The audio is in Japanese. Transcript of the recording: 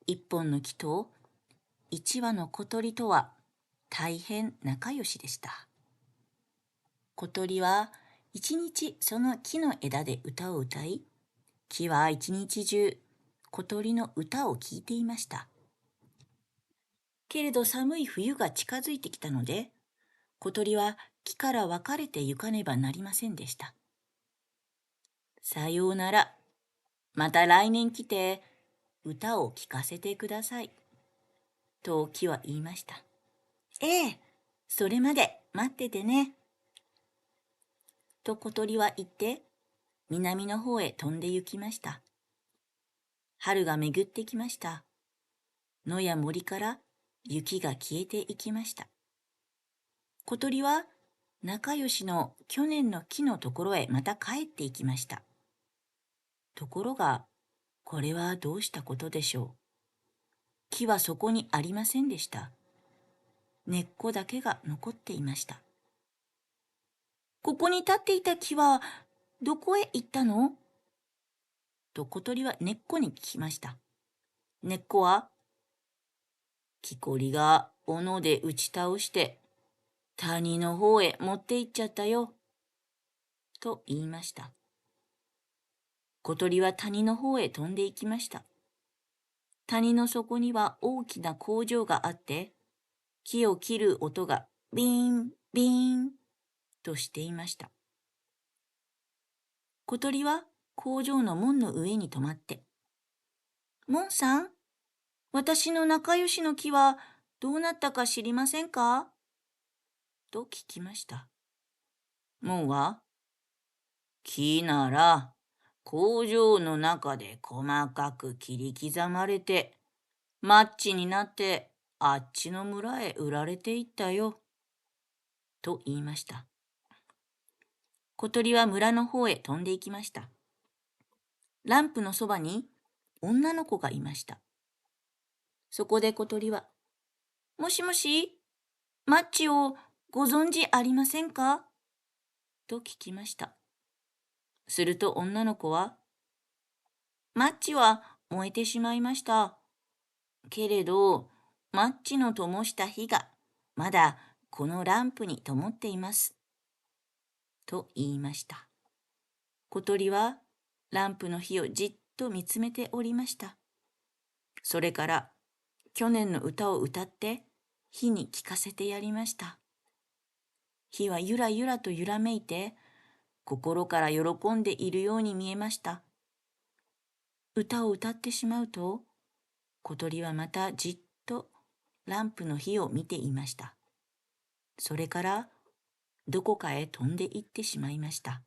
一本の木と一羽の小鳥とは大変仲良しでした。小鳥は一日その木の枝で歌を歌い、木は一日中小鳥の歌を聞いていました。けれど寒い冬が近づいてきたので、小鳥は木から別れて行かねばなりませんでした。さようなら。また来年来て歌を聞かせてください。と木は言いました。ええ、それまで待っててね。と小鳥は言って、南の方へ飛んで行きました。春が巡ってきました。野や森から雪が消えていきました。小鳥は仲良しの去年の木のところへまた帰っていきました。ところが、これはどうしたことでしょう。木はそこにありませんでした。根っこだけが残っていました。ここに立っていた木はどこへ行ったの？と小鳥は根っこに聞きました。根っこは、木こりが斧で打ち倒して谷の方へ持って行っちゃったよ。と言いました。小鳥は谷の方へ飛んで行きました。谷の底には大きな工場があって、木を切る音がビーン、ビーンとしていました。小鳥は工場の門の上に止まって、門さん、私の仲良しの木はどうなったか知りませんか？と聞きました。門は、木なら工場の中で細かく切り刻まれて、マッチになってあっちの村へ売られていったよ。と言いました。小鳥は村の方へ飛んで行きました。ランプのそばに女の子がいました。そこで小鳥は、もしもし、マッチをご存知ありませんか？と聞きました。すると女の子は、マッチは燃えてしまいました。けれど、マッチの灯した火がまだこのランプに灯っています。と言いました。小鳥はランプの火をじっと見つめておりました。それから去年の歌を歌って火に聞かせてやりました。火はゆらゆらと揺らめいて心から喜んでいるように見えました。歌を歌ってしまうと小鳥はまたじっとランプの火を見ていました。それからどこかへ飛んで行ってしまいました。